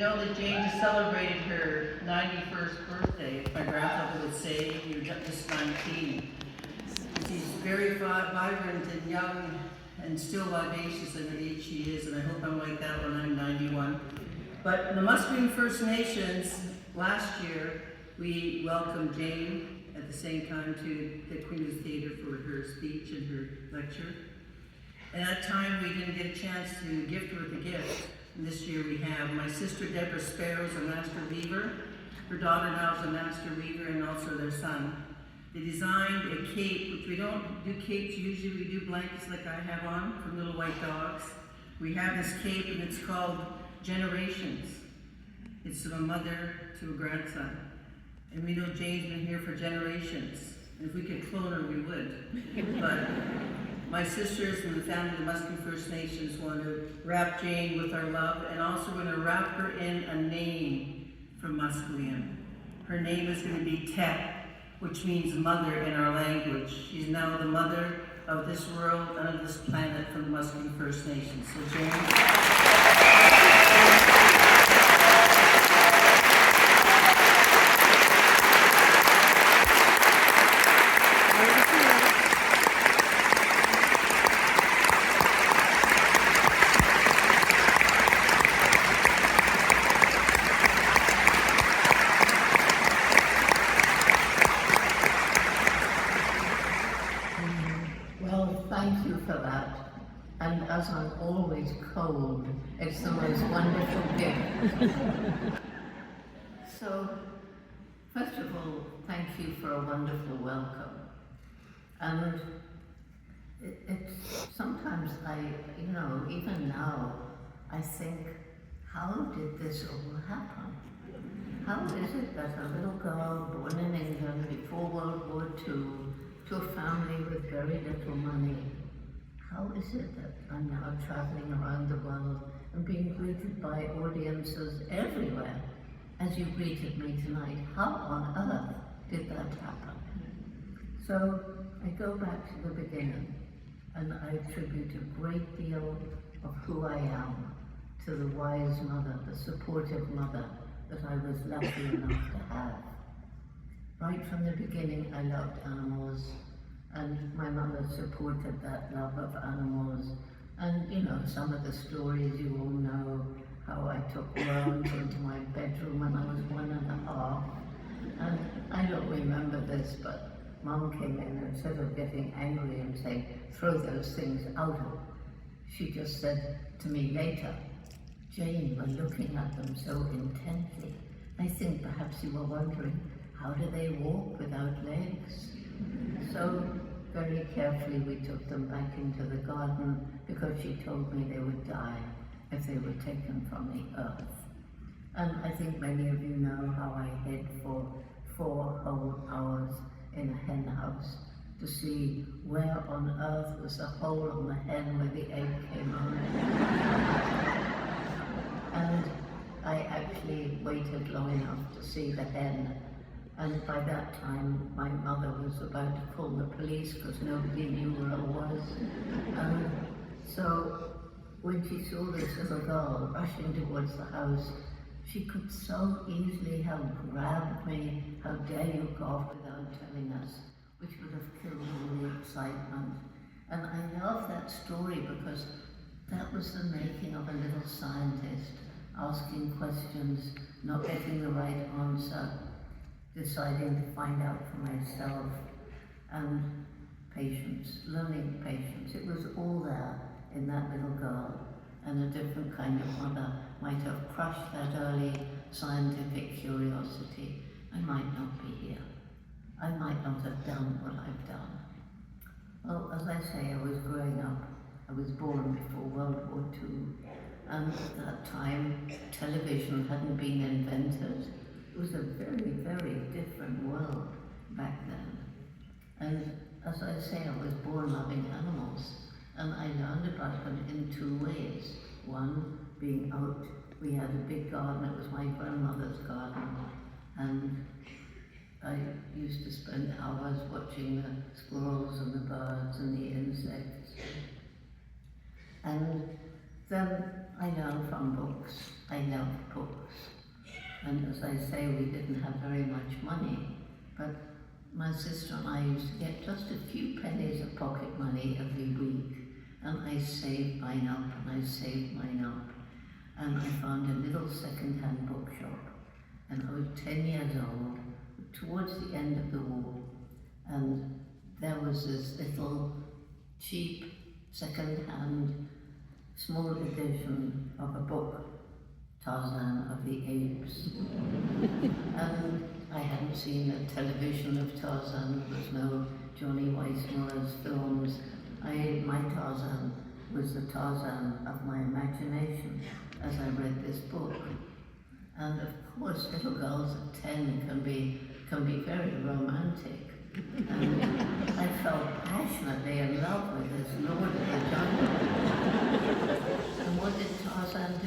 know that Jane just celebrated her 91st birthday. My grandfather would say, you're just 19. She's very vibrant and young and still vivacious at the age she is, and I hope I'm like that when I'm 91. But the Musqueam First Nations, last year, we welcomed Jane at the same time to the Queen's Theatre for her speech and her lecture. At that time, we didn't get a chance to gift her with a gift. And this year we have my sister Gail Sparrow is a master weaver. Her daughter now is a master weaver, and also their son. They designed a cape, which we don't do capes usually, we do blankets like I have on for little white dogs. We have this cape and it's called Generations. It's from a mother to a grandson. And we know Jane's been here for generations. And if we could clone her, we would. But my sisters and the family of the Musqueam First Nations want to wrap Jane with our love, and also we're going to wrap her in a name from Musqueam. Her name is going to be Tet, which means mother in our language. She's now the mother of this world and of this planet from the Musqueam First Nations. So Jane. Thank you for that. And as I'm always cold, it's the most wonderful gift. So, first of all, thank you for a wonderful welcome. And it's sometimes even now, I think, how did this all happen? How is it that a little girl born in England before World War II, to a family with very little money, how is it that I'm now traveling around the world and being greeted by audiences everywhere as you greeted me tonight? How on earth did that happen? So I go back to the beginning, and I attribute a great deal of who I am to the wise mother, the supportive mother that I was lucky enough to have. Right from the beginning, I loved animals, and my mother supported that love of animals. And some of the stories you all know, how I took worms into my bedroom when I was 1.5. And I don't remember this, but Mum came in and instead of getting angry and saying, throw those things out, she just said to me later, Jane, we're looking at them so intently. I think perhaps you were wondering, how do they walk without legs? So very carefully we took them back into the garden because she told me they would die if they were taken from the earth. And I think many of you know how I hid for 4 whole hours in a hen house to see where on earth was the hole on the hen where the egg came out. And I actually waited long enough to see the hen. And by that time, my mother was about to call the police because nobody knew where I was. So when she saw this little girl rushing towards the house, she could so easily have grabbed me, how dare you cough, without telling us, which would have killed all the excitement. And I love that story because that was the making of a little scientist, asking questions, not getting the right answer, deciding to find out for myself, and patience, learning patience. It was all there in that little girl, and a different kind of mother might have crushed that early scientific curiosity. I might not be here. I might not have done what I've done. Well, as I say, I was growing up. I was born before World War II, and at that time, television hadn't been invented. It was a very, very different world back then. And as I say, I was born loving animals, and I learned about them in 2 ways. One, being out, we had a big garden, it was my grandmother's garden, and I used to spend hours watching the squirrels and the birds and the insects. And then I learn from books. I love books. And as I say, we didn't have very much money, but my sister and I used to get just a few pennies of pocket money every week, and I saved mine up, and I saved mine up. And I found a little second-hand bookshop, and I was 10 years old, towards the end of the war, and there was this little cheap second-hand small edition of a book, Tarzan of the Apes. And I hadn't seen a television of Tarzan, there was no Johnny Weissmuller's films. My Tarzan was the Tarzan of my imagination as I read this book. And of course, little girls at 10 can be very romantic. And I felt passionately in love with this Lord of the Jungle. And what did Tarzan